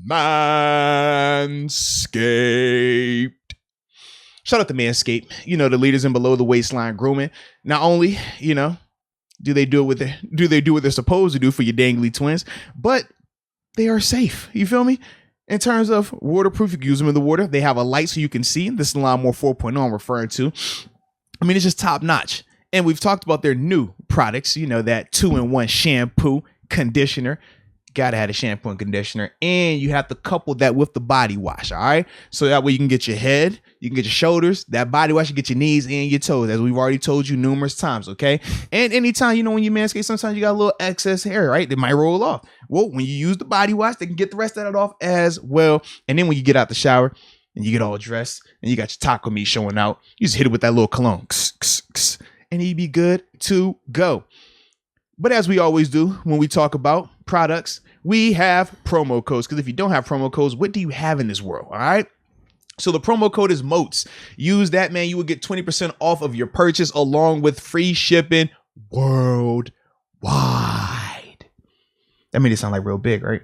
Manscaped. Shout out to Manscaped. You know, the leaders in below the waistline grooming. Not only, you know, do they do what they're supposed to do for your dangly twins, but they are safe. You feel me? In terms of waterproof, you can use them in the water. They have a light so you can see. This is Lawnmower 4.0 I'm referring to. I mean, it's just top notch. And we've talked about their new products, you know, that 2-in-1 shampoo, conditioner. Gotta have a shampoo and conditioner. And you have to couple that with the body wash, all right? So that way you can get your head, you can get your shoulders, that body wash, you get your knees and your toes, as we've already told you numerous times, okay? And anytime, you know, when you manscape, sometimes you got a little excess hair, right? They might roll off. Well, when you use the body wash, they can get the rest of it off as well. And then when you get out the shower and you get all dressed and you got your taco meat showing out, you just hit it with that little cologne. And you'd be good to go. But as we always do when we talk about products, we have promo codes. Because if you don't have promo codes, what do you have in this world? All right. So the promo code is MOATS. Use that, man. You will get 20% off of your purchase along with free shipping worldwide. That made it sound like real big, right?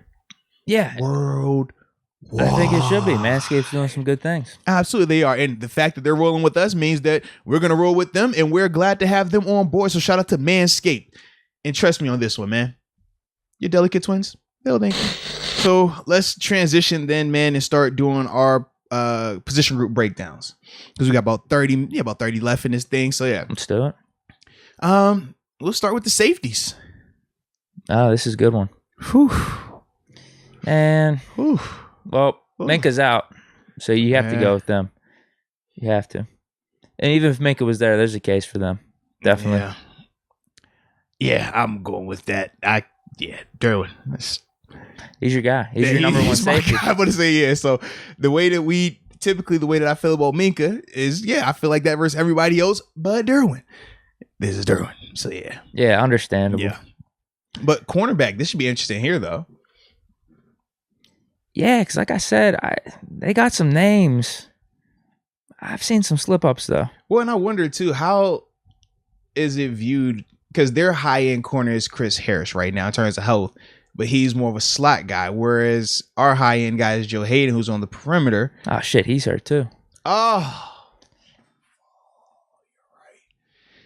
Yeah. Worldwide. I think it should be. Manscaped's doing some good things. Absolutely, they are. And the fact that they're rolling with us means that we're going to roll with them, and we're glad to have them on board. So shout out to Manscaped. And trust me on this one, man. Your delicate twins, they'll thank you. So let's transition then, man, and start doing our position group breakdowns. Because we got about 30 left in this thing. So yeah. Let's do it. We'll start with the safeties. Oh, this is a good one. Whew. And Whew. well, Minka's out, so you have to go with them. You have to. And even if Minka was there, there's a case for them. Definitely. Yeah, I'm going with that. Derwin. He's your guy. He's your number one safety. I want to say, yeah. So the way that I feel about Minka is, I feel like that versus everybody else but Derwin. This is Derwin. So yeah. Yeah, understandable. Yeah. But cornerback, this should be interesting here, though. Yeah, because like I said, they got some names. I've seen some slip-ups, though. Well, and I wonder, too, how is it viewed? Because their high-end corner is Chris Harris right now in terms of health, but he's more of a slot guy, whereas our high-end guy is Joe Hayden, who's on the perimeter. Oh, shit, he's hurt, too. Oh.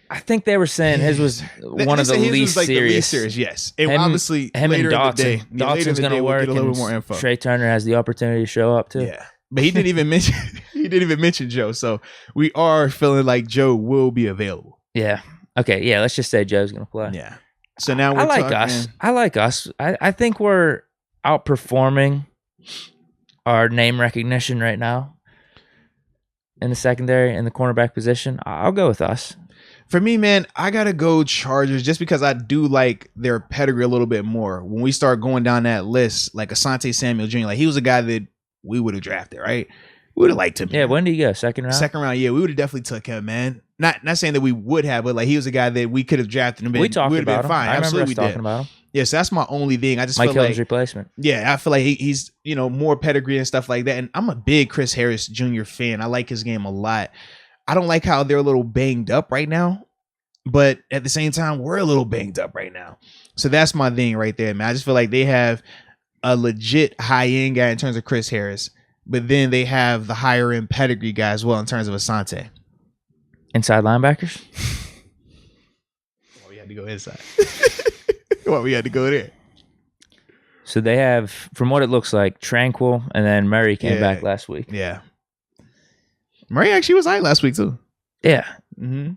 I think they were saying his was one of the least serious. Yes. And obviously, him and Dotson. In the day, Dotson's going to work, we'll get a little more info. Trey Turner has the opportunity to show up, too. Yeah. But he didn't even mention Joe. So we are feeling like Joe will be available. Yeah. Okay. Yeah. Let's just say Joe's going to play. Yeah. So now we're I like us. I think we're outperforming our name recognition right now in the secondary and the cornerback position. I'll go with us. For me, man, I got to go Chargers just because I do like their pedigree a little bit more. When we start going down that list, like Asante Samuel Jr., like he was a guy that we would have drafted, right? We would have liked him. Yeah, when did he go? Second round? Second round, yeah. We would have definitely took him, man. Not saying that we would have, but like he was a guy that we could have drafted him. We talked about him. Fine. I remember us talking did. about him. Yes, that's my only thing. I just Mike feel Hill's like replacement. Yeah, I feel like he's more pedigree and stuff like that. And I'm a big Chris Harris Jr. fan. I like his game a lot. I don't like how they're a little banged up right now. But at the same time, we're a little banged up right now. So that's my thing right there, man. I just feel like they have a legit high-end guy in terms of Chris Harris, but then they have the higher-end pedigree guy as well in terms of Asante. Inside linebackers? Well, we had to go inside. Well, we had to go there. So they have, from what it looks like, Tranquil, and then Murray came back last week. Yeah. Murray actually was high last week, too. Yeah. Mm-hmm.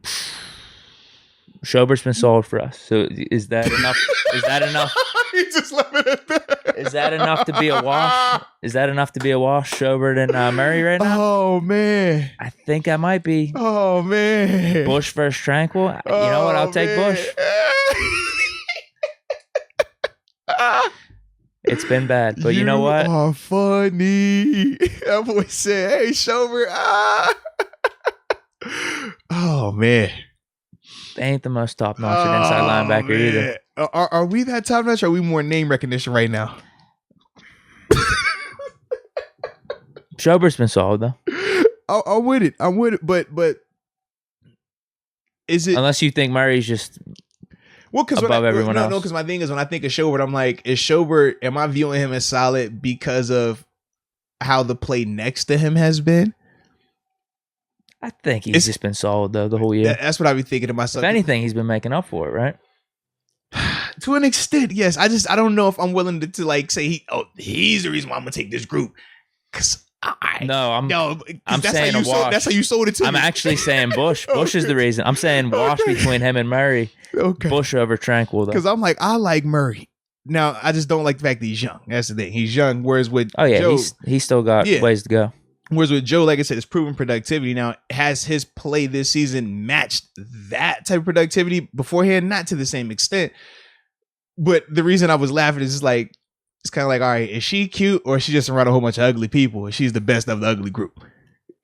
Schobert's been sold for us. So is that enough? Is that enough? You just left it at that. Is that enough to be a wash? Is that enough to be a wash, Schobert and Murray right now? Oh, man. I think I might be. Oh, man. Bush versus Tranquil. You know what? I'll take Bush. It's been bad, but you know what? Oh, funny. That boy said, "Hey, Schobert." Oh, man. They ain't the most top-notch inside linebacker either. Are we that top-notch or are we more name recognition right now? Schobert's been solid, though. I'm with it. But is it... Unless you think Murray's just Well, because above everyone else. No, because my thing is when I think of Schobert, I'm like, is Schobert? Am I viewing him as solid because of how the play next to him has been? I think he's just been solid though the whole year. That's what I be thinking to myself. If anything, he's been making up for it, right? To an extent, yes. I don't know if I'm willing to like say he's the reason why I'm gonna take this group. Cause I'm saying a wash. That's how you sold it to me. I'm actually saying Bush. Bush is the reason. I'm saying wash between him and Murray. Okay. Bush over Tranquil though. Because I'm like, I like Murray. Now I just don't like the fact that he's young. That's the thing. He's young. Whereas with Joe, he's still got ways to go. Whereas with Joe, like I said, it's proven productivity. Now, has his play this season matched that type of productivity beforehand? Not to the same extent. But the reason I was laughing is like, it's kind of like, all right, is she cute or is she just around a whole bunch of ugly people and she's the best of the ugly group?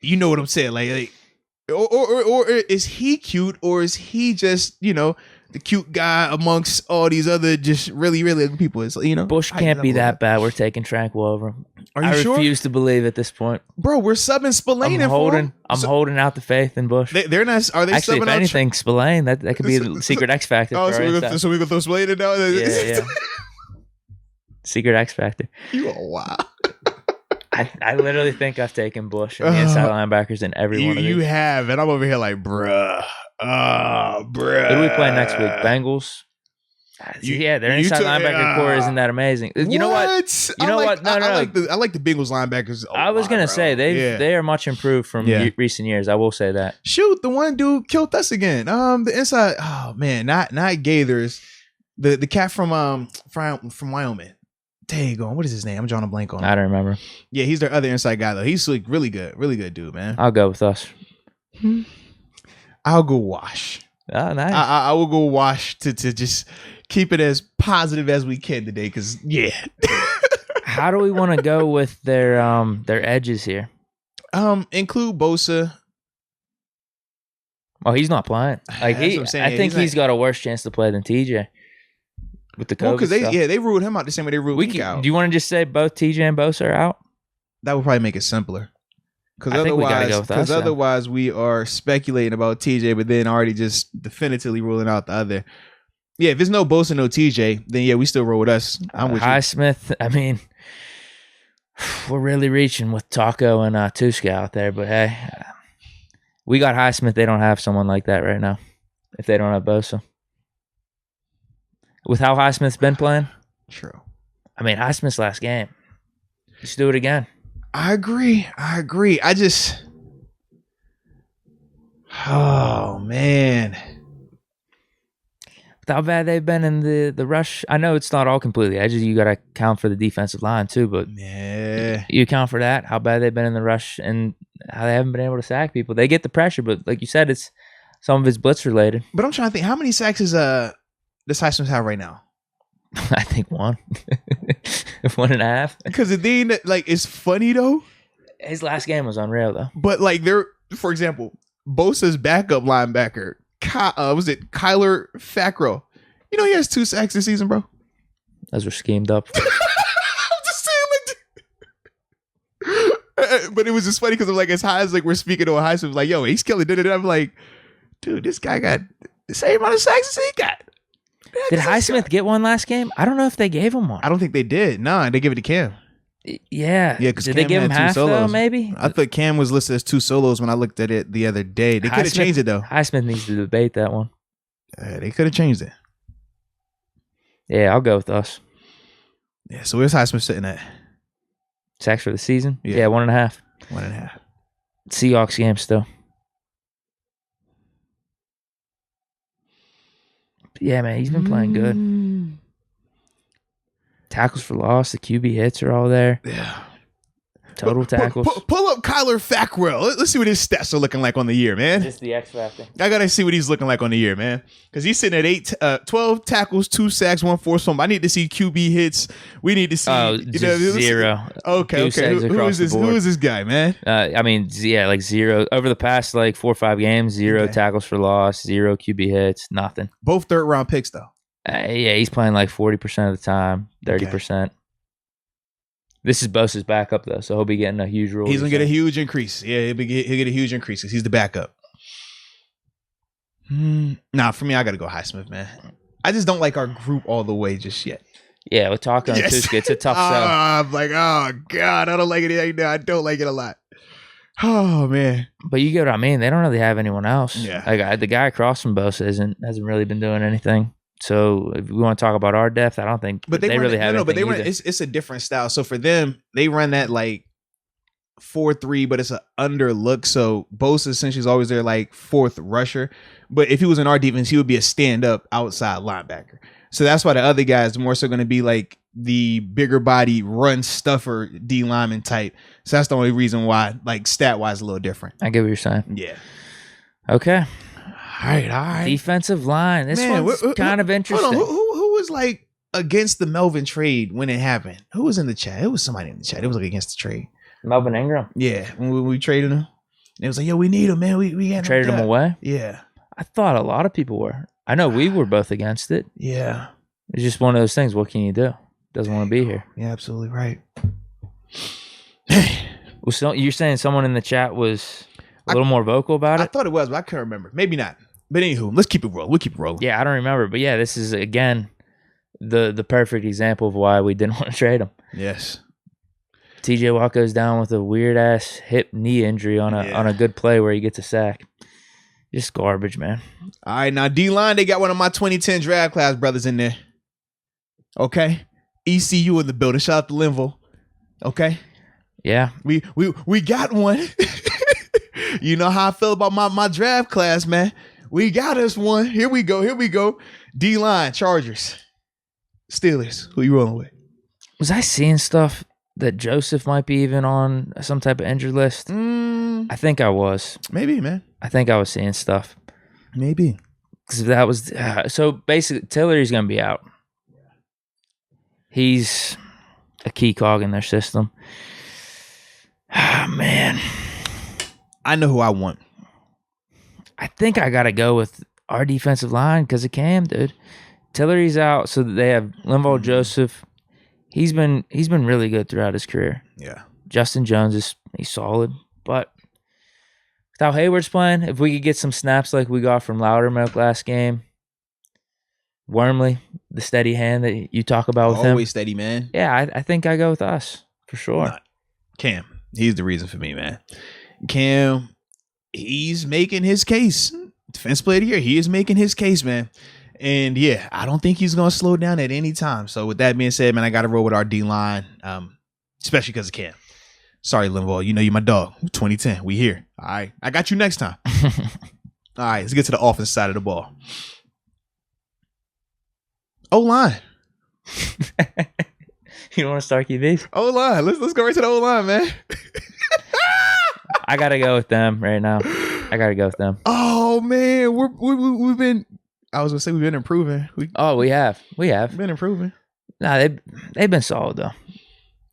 You know what I'm saying? Like or is he cute or is he just, the cute guy amongst all these other just really, really ugly people? It's, Bush can't be that bad. We're taking Tranquil over him. Are you sure? I refuse to believe at this point. Bro, we're subbing Spillane I'm holding out the faith in Bush. They're not. Are they actually? Subbing if anything, Spillane that could be the secret X factor. Oh, so we go throw Spillane in now. Yeah. Secret X factor. You are wild. I literally think I've taken Bush and the inside linebackers in every one of these. You have, and I'm over here like, bruh. Bruh. Who do we play next week? Bengals. Their inside linebacker core isn't that amazing. You know what? No. I like the Bengals linebackers. I was gonna say they are much improved from recent years. I will say that. Shoot, the one dude killed us again. The inside. Oh man, not Gaithers. The cat from Wyoming. Daggone, what is his name? I'm drawing a blank on him. I don't remember. Yeah, he's their other inside guy though. He's like really good dude, man. I'll go with us. I'll go wash. Oh, nice. I will go wash to just keep it as positive as we can today, because How do we want to go with their edges here? Include Bosa. Oh, he's not playing. Like I think he's got a worse chance to play than TJ with the COVID because stuff. they ruled him out the same way they ruled Deke out. Do you want to just say both TJ and Bosa are out? That would probably make it simpler. Because otherwise we are speculating about TJ, but then already just definitively ruling out the other. Yeah, if there's no Bosa, no TJ, then we still roll with us. I'm with Highsmith. I mean, we're really reaching with Taco and Tuska out there, but hey, we got Highsmith. They don't have someone like that right now. If they don't have Bosa, with how Highsmith's been playing, true. I mean, Highsmith's last game. Let's do it again. I agree. I just, oh man, with how bad they've been in the rush. I know it's not all completely edges. You got to count for the defensive line too, but you account for that. How bad they've been in the rush and how they haven't been able to sack people. They get the pressure, but like you said, it's some of it's blitz related. But I'm trying to think, how many sacks does Highsmith have right now? I think 1. 1.5. Because the thing that, like, it's funny though. His last game was unreal though. But like, for example, Bosa's backup linebacker, Kyler Fackrell. You know he has 2 sacks this season, bro. Those were schemed up. I'm just saying, like, but it was just funny because I'm like, as high as like we're speaking to a Highsmith, like, yo, he's killing it. I'm like, dude, this guy got the same amount of sacks as he got. Did Highsmith get one last game? I don't know if they gave him one. I don't think they did. No, they gave it to Cam. Yeah. Because did they give him half though? Maybe. I thought Cam was listed as 2 solos when I looked at it the other day. They could have changed it though. Highsmith needs to debate that one. They could have changed it. Yeah, I'll go with us. Yeah. So where's Highsmith sitting at? Sacks for the season? Yeah, 1.5. 1.5. Seahawks game still. Yeah, man, he's been playing good. Tackles for loss, the QB hits are all there. Yeah. Total tackles. Pull up Kyler Fackrell. Let's see what his stats are looking like on the year, man. Just the X factor. I gotta see what he's looking like on the year, man. Because he's sitting at 12 tackles, 2 sacks, 1 forced fumble. I need to see QB hits. We need to see zero. Okay. Who is this guy, man? I mean, like 0 over the past like 4 or 5 games. 0 tackles for loss, 0 QB hits, nothing. Both 3rd round picks though. Yeah, he's playing like 40% of the time, 30%. Okay. This is Bosa's backup though, so he'll be getting a huge role. He's gonna get a huge increase. Yeah, he'll get a huge increase because he's the backup. Nah, for me, I gotta go Highsmith, man. I just don't like our group all the way just yet. Yeah, with Taco and Tuska, it's a tough sell. I'm like, oh God, I don't like it right now. I don't like it a lot. Oh man. But you get what I mean. They don't really have anyone else. Yeah. Like the guy across from Bosa hasn't really been doing anything. So if we want to talk about our depth, I don't think they really have anything. But they run either. it's a different style. So for them, they run that like 4-3, but it's an under look. So Bosa essentially is always their like fourth rusher. But if he was in our defense, he would be a stand up outside linebacker. So that's why the other guys are more so going to be like the bigger body run stuffer D lineman type. So that's the only reason why, like stat wise, a little different. I get what you're saying. Yeah. Okay. All right. Defensive line. This one's kind of interesting. Hold on. Who was like against the Melvin trade when it happened? Who was in the chat? It was somebody in the chat. It was like against the trade. Melvin Ingram. Yeah, when we traded him, it was like, yo, we need him, man. We got traded him away. Yeah, I thought a lot of people were. I know we were both against it. Yeah, it's just one of those things. What can you do? Doesn't want to be here. Yeah, absolutely right. Well, so you're saying someone in the chat was a little more vocal about it? I thought it was, but I couldn't remember. Maybe not. But anywho, let's keep it rolling. We'll keep it rolling. Yeah, I don't remember. But yeah, this is, again, the perfect example of why we didn't want to trade him. Yes. TJ Watt goes down with a weird-ass hip knee injury on a good play where he gets a sack. Just garbage, man. All right, now D-line, they got one of my 2010 draft class brothers in there. Okay? ECU in the building. Shout out to Linville. Okay? Yeah. We got one. You know how I feel about my draft class, man. We got us one. Here we go. D-line, Chargers. Steelers. Who you rolling with? Was I seeing stuff that Joseph might be even on some type of injured list? I think I was. Maybe, man. I think I was seeing stuff. Maybe. Because that was... so basically, Tillery's going to be out. He's a key cog in their system. Ah, man. I know who I want. I think I got to go with our defensive line because of Cam, dude. Tillery's out, so they have Linval Joseph. He's been really good throughout his career. Yeah. Justin Jones he's solid, but without Hayward's playing, if we could get some snaps like we got from Loudermilk last game, Wormley, the steady hand that you talk about with him, always steady, man. Yeah, I think I go with us for sure. Nah, Cam, he's the reason for me, man. Cam, he's making his case. Defense player of the year, he is making his case, man. And yeah, I don't think he's going to slow down at any time. So with that being said, man, I got to roll with our D-line, especially because of Cam. Sorry, Linval. You know you're my dog. 2010. We here. All right. I got you next time. All right. Let's get to the offense side of the ball. O-line. You don't want to start QBs? O-line. Let's go right to the O-line, man. I got to go with them right now. Oh, man. We've been... I was gonna say we've been improving. We have been improving. Nah, they've been solid though.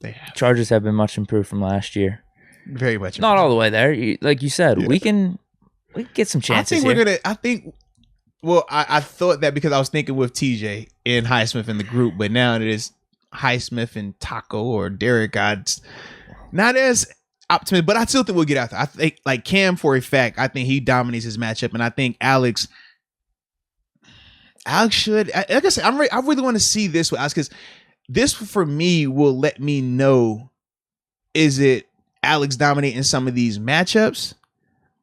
They have. Chargers have been much improved from last year. Very much. Not all the way there. Like you said, we can get some chances. I thought that because I was thinking with TJ and Highsmith in the group, but now it is Highsmith and Taco or Derek. Not as optimistic, but I still think we'll get out there. I think like Cam for a fact. I think he dominates his matchup, and I think Alex should, like I said, I really want to see this with Alex because this for me will let me know, is it Alex dominating some of these matchups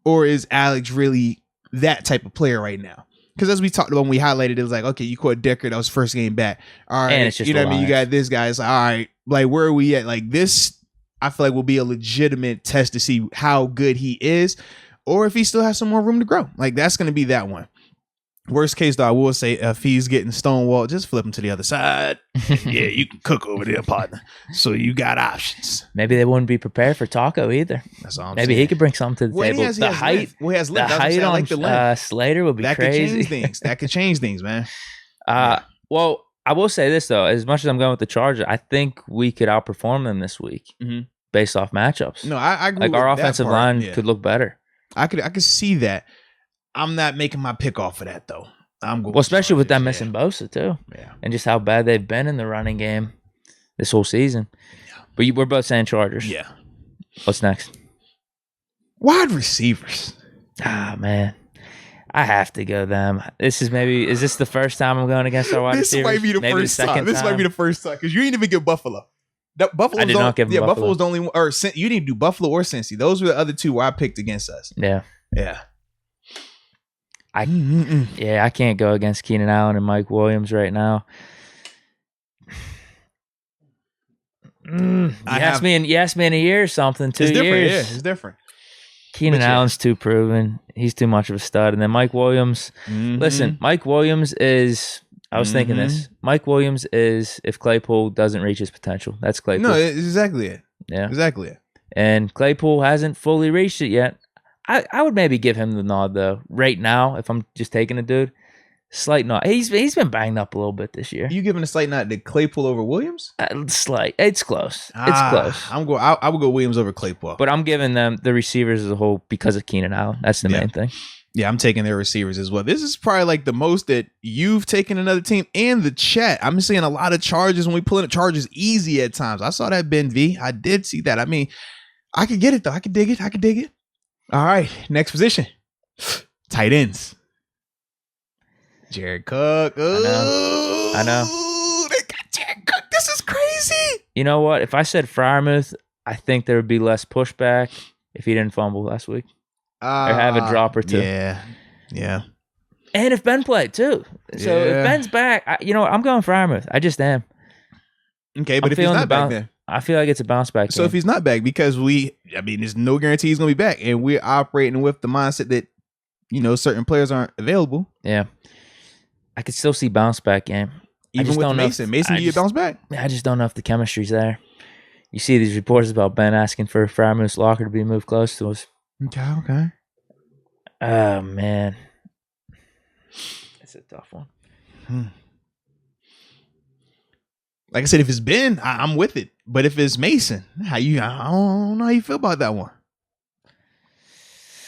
or is Alex really that type of player right now? Because as we talked about when we highlighted, it was like, okay, you caught Decker, that was first game back. All right, and it's just you know what I mean? You got this guy. It's like, all right, like where are we at? Like this, I feel like will be a legitimate test to see how good he is or if he still has some more room to grow. Like that's going to be that one. Worst case, though, I will say if he's getting stonewalled, just flip him to the other side. Yeah, you can cook over there, partner. So you got options. Maybe they wouldn't be prepared for Taco either. That's all I'm Maybe saying. He could bring something to the table. The height on Slater would be crazy. That could change things, man. Well, I will say this, though. As much as I'm going with the Chargers, I think we could outperform them this week based off matchups. No, I agree. Like our offensive line could look better. I could see that. I'm not making my pick off of that, though. I'm going especially with them missing Bosa, too. Yeah. And just how bad they've been in the running game this whole season. Yeah. But we're both saying Chargers. Yeah. What's next? Wide receivers. Ah, man. I have to go them. Is this the first time I'm going against our wide receivers? This might be the first time. This might be the first time because you didn't even get Buffalo. I did not give them Buffalo. Buffalo's the only one, or you didn't do Buffalo or Cincy. Those were the other two where I picked against us. Yeah. I can't go against Keenan Allen and Mike Williams right now. You asked me in a year or something, 2 years. Yeah, it's different. Keenan Allen's too proven. He's too much of a stud. And then Mike Williams. Listen, Mike Williams is... I was thinking this. Mike Williams is if Claypool doesn't reach his potential. That's Claypool. No, it's exactly it. Yeah. Exactly it. And Claypool hasn't fully reached it yet. I would maybe give him the nod, though. Right now, if I'm just taking a dude, slight nod. He's been banged up a little bit this year. You giving a slight nod to Claypool over Williams? Slight. It's close. It's close. I would go Williams over Claypool. But I'm giving them the receivers as a whole because of Keenan Allen. That's the main thing. Yeah, I'm taking their receivers as well. This is probably like the most that you've taken another team and the chat. I'm seeing a lot of charges when we pull in charges easy at times. I saw that Ben V. I did see that. I mean, I could get it though. I could dig it. All right, next position. Tight ends. Jared Cook. I know. They got Jared Cook. This is crazy. You know what? If I said Freiermuth, I think there would be less pushback if he didn't fumble last week. Or have a drop or two. Yeah. And if Ben played too. So if Ben's back, I'm going Freiermuth. I just am. Okay, but if he's not back then? I feel like it's a bounce back. So if he's not back, because there's no guarantee he's going to be back. And we're operating with the mindset that, certain players aren't available. Yeah. I could still see bounce back game. Even with Mason. Mason, you bounce back? I just don't know if the chemistry's there. You see these reports about Ben asking for Freiermuth's locker to be moved close to us. Okay. Oh, man. It's a tough one. Like I said, if it's Ben, I'm with it. But if it's Mason, I don't know how you feel about that one.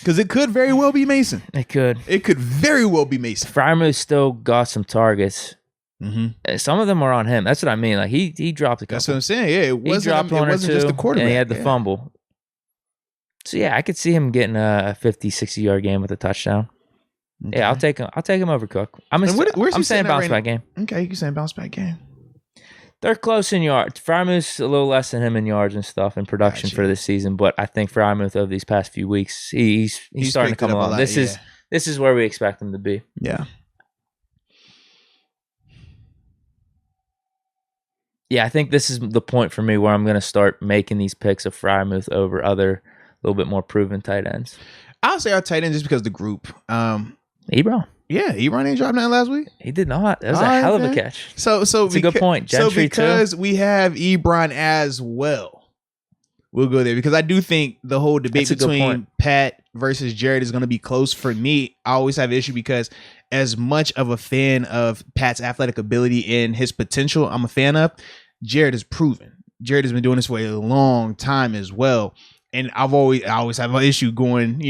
Because it could very well be Mason. It could. It could very well be Mason. Freiermuth still got some targets. Some of them are on him. That's what I mean. Like he dropped a couple. That's what I'm saying. Yeah, it wasn't just the quarterback. And he had the fumble. So yeah, I could see him getting a 50, 60-yard game with a touchdown. Okay. Yeah, I'll take him over Cook. I'm saying bounce back game. Okay, you saying bounce back game. They're close in yards. Freiermuth's a little less than him in yards and stuff in production for this season, but I think Freiermuth over these past few weeks, he's starting to come along. This is where we expect him to be. Yeah. Yeah, I think this is the point for me where I'm going to start making these picks of Freiermuth over other little bit more proven tight ends. I'll say our tight end just because the group. Ebron. Yeah, Ebron ain't dropped nothing last week. He did not. That was a hell of a catch. So it's a good point. Gentry because we have Ebron as well, we'll go there because I do think the whole debate between Pat versus Jared is going to be close for me. I always have an issue because as much of a fan of Pat's athletic ability and his potential, I'm a fan of. Jared is proven. Jared has been doing this for a long time as well. And I always have an issue going,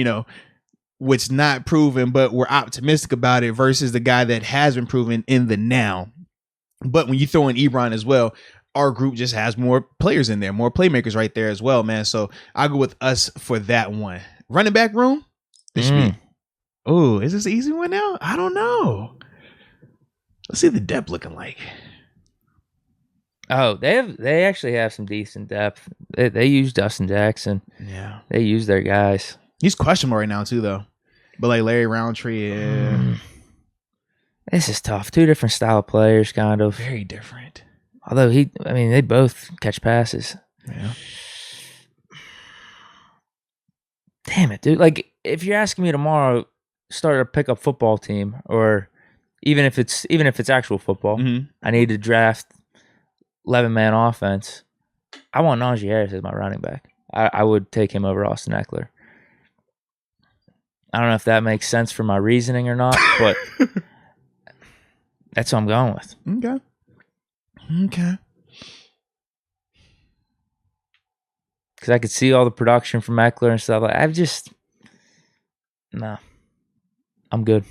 what's not proven, but we're optimistic about it versus the guy that has been proven in the now. But when you throw in Ebron as well, our group just has more players in there, more playmakers right there as well, man. So I'll go with us for that one. Running back room? This should be. Oh, is this an easy one now? I don't know. Let's see the depth looking like. Oh, they actually have some decent depth. They use Dustin Jackson. Yeah. They use their guys. He's questionable right now too, though. But like Larry Roundtree, this is tough. Two different style of players, kind of. Very different. Although they both catch passes. Yeah. Damn it, dude. Like, if you're asking me tomorrow, start a pickup football team, or even if it's actual football, I need to draft 11-man offense. I want Najee Harris as my running back. I would take him over Austin Eckler. I don't know if that makes sense for my reasoning or not, but that's what I'm going with. Okay. Because I could see all the production from Eckler and stuff. I'm good.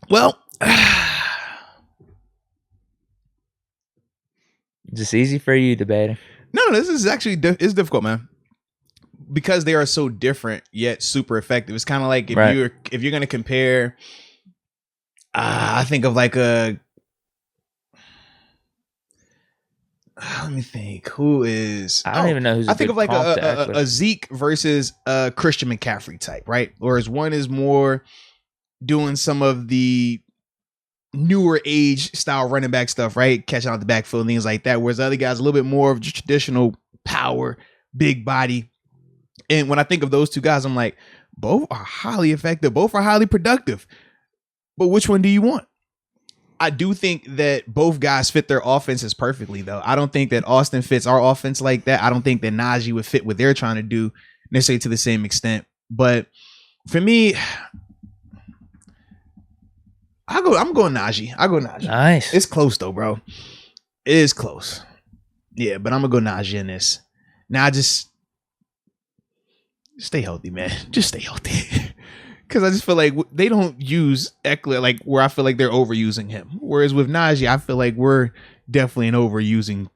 Well, just easy for you debating. No, this is actually it's difficult, man. Because they are so different yet super effective. It's kind of like if you're gonna compare, I think of like let me think. Who is? I don't even know who's. I think of like a Zeke versus a Christian McCaffrey type, right? Whereas one is more doing some of the newer age style running back stuff, right? Catching out the backfield and things like that. Whereas the other guys a little bit more of just traditional power, big body. And when I think of those two guys, I'm like, both are highly effective. Both are highly productive. But which one do you want? I do think that both guys fit their offenses perfectly, though. I don't think that Austin fits our offense like that. I don't think that Najee would fit what they're trying to do necessarily to the same extent. But for me, I'm going Najee. I'll go Najee. Nice. It's close, though, bro. It is close. Yeah, but I'm going to go Najee in this. Now, just stay healthy, man. Just stay healthy. Because I just feel like they don't use Eckler like where I feel like they're overusing him. Whereas with Najee, I feel like we're definitely an overusing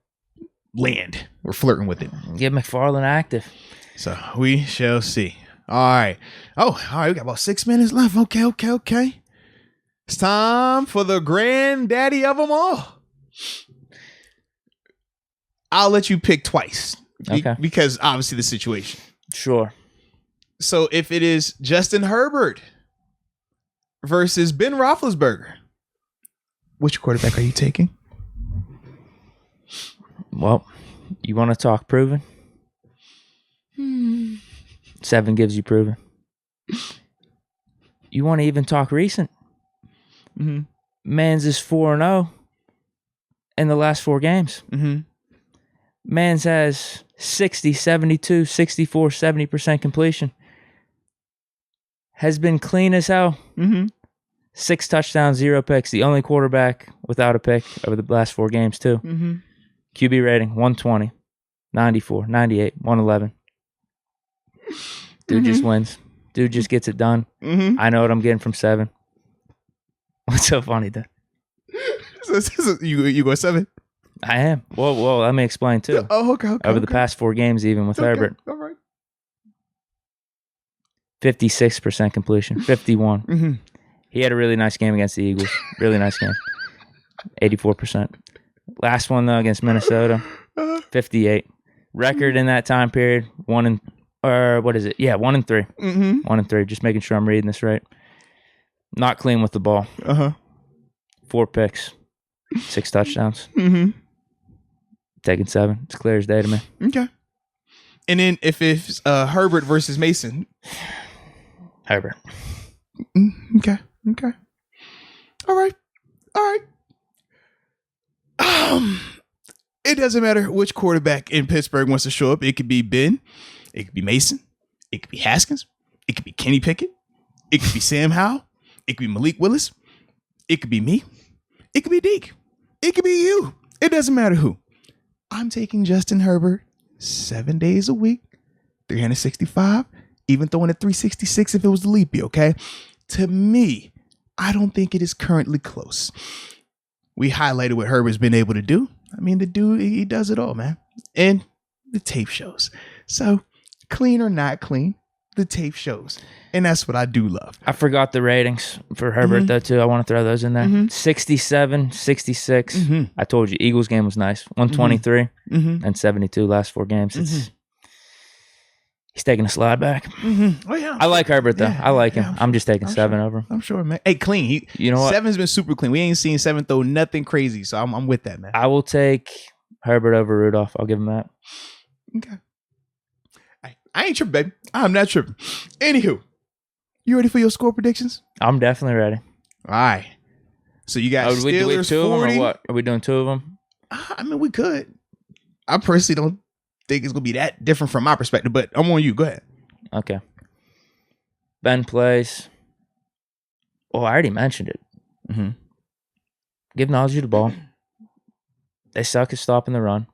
land. We're flirting with it. Get McFarland active. So we shall see. All right. Oh, all right. We got about 6 minutes left. Okay. It's time for the granddaddy of them all. I'll let you pick twice. Okay. Because obviously the situation. Sure. So if it is Justin Herbert versus Ben Roethlisberger, which quarterback are you taking? Well, you want to talk proven? 7 gives you proven. You want to even talk recent? Mm-hmm. Mans is 4-0 in the last 4 games. Mm-hmm. Mans has 60, 72, 64, 70% completion. Has been clean as hell. Mm-hmm. 6 touchdowns, 0 picks. The only quarterback without a pick over the last 4 games, too. Mm-hmm. QB rating, 120, 94, 98, 111. Dude just wins. Dude just gets it done. Mm-hmm. I know what I'm getting from 7. What's so funny, though? You go 7? I am. Well, let me explain, too. Oh, okay. Over the past 4 games, even with Herbert. All right. 56% completion, 51. Mm-hmm. He had a really nice game against the Eagles. Really nice game. 84%. Last one, though, against Minnesota, 58. Record in that time period, 1-3. Yeah, 1-3. Mm-hmm. 1-3. Just making sure I'm reading this right. Not clean with the ball. 4 picks, 6 touchdowns. Mm-hmm. Taking 7. It's clear as day to me. Okay. And then if it's Herbert versus Mason, Herbert. Okay. All right. It doesn't matter which quarterback in Pittsburgh wants to show up. It could be Ben. It could be Mason. It could be Haskins. It could be Kenny Pickett. It could be Sam Howell. It could be Malik Willis. It could be me. It could be Deke. It could be you. It doesn't matter who. I'm taking Justin Herbert 7 days a week, 365, even throwing at 366 if it was the leap year, okay? To me, I don't think it is currently close. We highlighted what Herbert's been able to do. I mean, the dude, he does it all, man. And the tape shows. So, clean or not clean, the tape shows. And that's what I do love. I forgot the ratings for Herbert, though, too. I want to throw those in there. 67, 66. I told you, Eagles game was nice. 123 and 72 last 4 games. He's taking a slide back. Oh, yeah. I like Herbert, though. I like him. I'm just taking 7 over him. I'm sure, man. Hey, clean. You know what? 7's been super clean. We ain't seen 7 throw nothing crazy. So I'm with that, man. I will take Herbert over Rudolph. I'll give him that. Okay. I ain't tripping, baby. I'm not tripping. Anywho, you ready for your score predictions? I'm definitely ready. All right. So you got we Steelers 2 of them 40. or what? Are we doing 2 of them? I mean, we could. I personally don't think it's going to be that different from my perspective, but I'm on you. Go ahead. Okay. Ben plays. Oh, I already mentioned it. Give Najee the ball. They suck at stopping the run.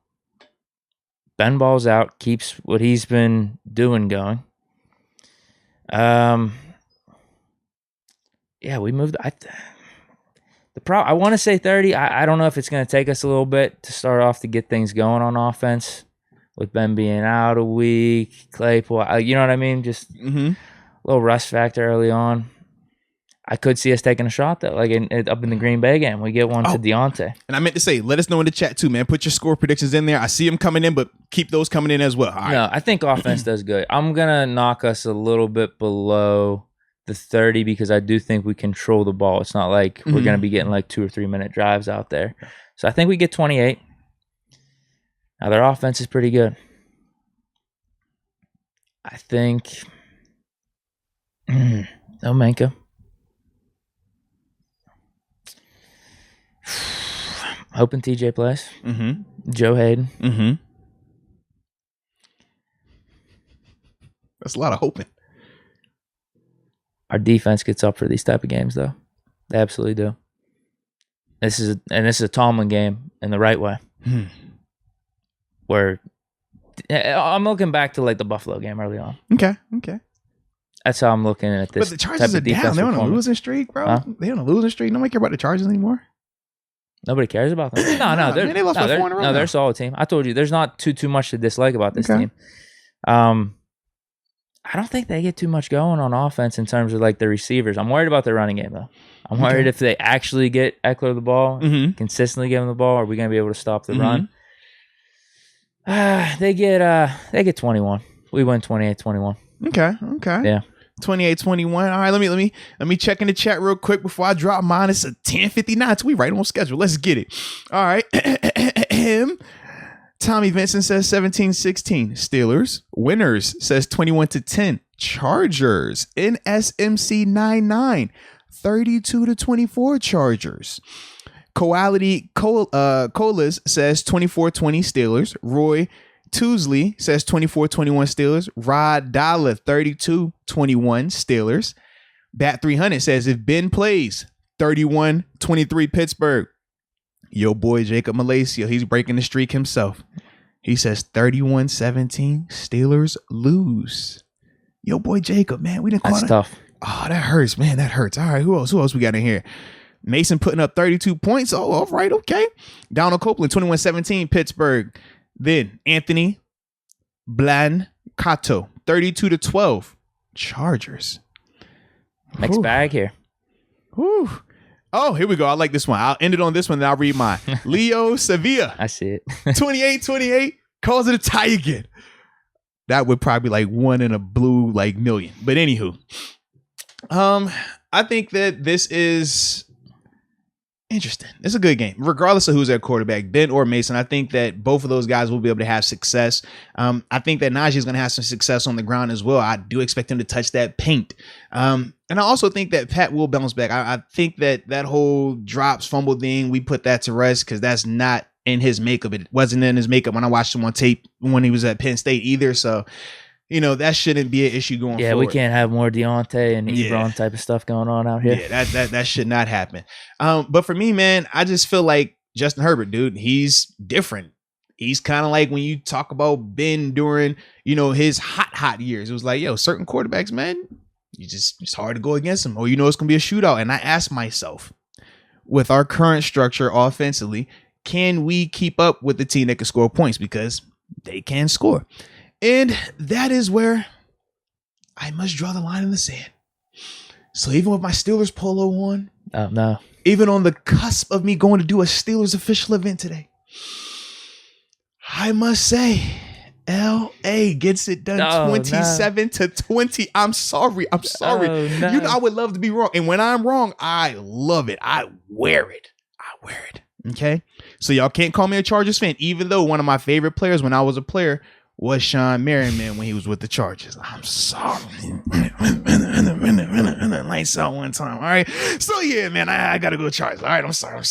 Ben balls out, keeps what he's been doing going. Yeah, we moved. I want to say 30. I don't know if it's going to take us a little bit to start off to get things going on offense. with Ben being out a week, Claypool, you know what I mean? Just a little rust factor early on. I could see us taking a shot, though, like up in the Green Bay game. We get one to Deontay. And I meant to say, let us know in the chat, too, man. Put your score predictions in there. I see them coming in, but keep those coming in as well. All right. No, I think offense does good. I'm going to knock us a little bit below the 30 because I do think we control the ball. It's not like we're going to be getting like 2 or 3 minute drives out there. So I think we get 28. Now, their offense is pretty good. I think Minka. Hoping TJ plays. Joe Hayden. That's a lot of hoping. Our defense gets up for these type of games, though. They absolutely do. This is a Tomlin game in the right way. Where I'm looking back to like the Buffalo game early on. Okay. That's how I'm looking at this. But the Chargers are down. They're on a losing streak, bro. Huh? They're on a losing streak. Nobody care about the Chargers anymore. Nobody cares about them. No, they lost by 4 in a row. They're a solid team. I told you, there's not too much to dislike about this team. I don't think they get too much going on offense in terms of like the receivers. I'm worried about their running game though. I'm worried if they actually get Eckler the ball, consistently give him the ball, are we going to be able to stop the run? They get 21. We win 28-21. Okay. Yeah. 28-21. All right, let me check in the chat real quick before I drop mine. It's a 10:59. So we right on schedule. Let's get it. All right. Tommy Vincent says 17-16 Steelers. Winners says 21-10 Chargers. NSMC 99 32-24 Chargers. Coality Colas says 24-20 Steelers. Roy Tousley says 24-21 Steelers. Rod Dollar 32-21 Steelers. Bat 300 says if Ben plays 31-23 Pittsburgh. Yo boy Jacob Malacia, he's breaking the streak himself. He says 31-17 Steelers lose. Yo boy Jacob, man, we didn't call That's tough. Oh, that hurts, man. That hurts. All right, who else we got in here? Mason putting up 32 points. Oh, all right, okay. Donald Copeland, 21-17 Pittsburgh. Then Anthony Blancato, 32-12 Chargers. Mixed bag here. Whew. Oh, here we go. I like this one. I'll end it on this one, then I'll read mine. Leo Sevilla. I see it. 28-28. Calls it a tie again. That would probably be like one in a blue like million. But anywho. I think that this is interesting. It's a good game, regardless of who's at quarterback, Ben or Mason. I think that both of those guys will be able to have success. I think that Najee is going to have some success on the ground as well. I do expect him to touch that paint. And I also think that Pat will bounce back. I think that whole drops, fumble thing, we put that to rest because that's not in his makeup. It wasn't in his makeup when I watched him on tape when he was at Penn State either. So, you know, that shouldn't be an issue going forward. Yeah, we can't have more Deontay and Ebron type of stuff going on out here. Yeah, that should not happen. But for me, man, I just feel like Justin Herbert, dude, he's different. He's kind of like when you talk about Ben during, you know, his hot years. It was like, yo, certain quarterbacks, man, it's hard to go against them. Or, you know, it's going to be a shootout. And I asked myself, with our current structure offensively, can we keep up with the team that can score points? Because they can score. And that is where I must draw the line in the sand. So even with my Steelers polo on, oh, no, even on the cusp of me going to do a Steelers official event today, I must say, LA gets it done 27-20. I'm sorry. Oh, no. You know, I would love to be wrong. And when I'm wrong, I love it. I wear it. Okay. So y'all can't call me a Chargers fan, even though one of my favorite players when I was a player was Sean Merriman when he was with the Chargers. I'm sorry. Lights out one time. All right. So yeah, man, I gotta go Chargers. All right. I'm sorry.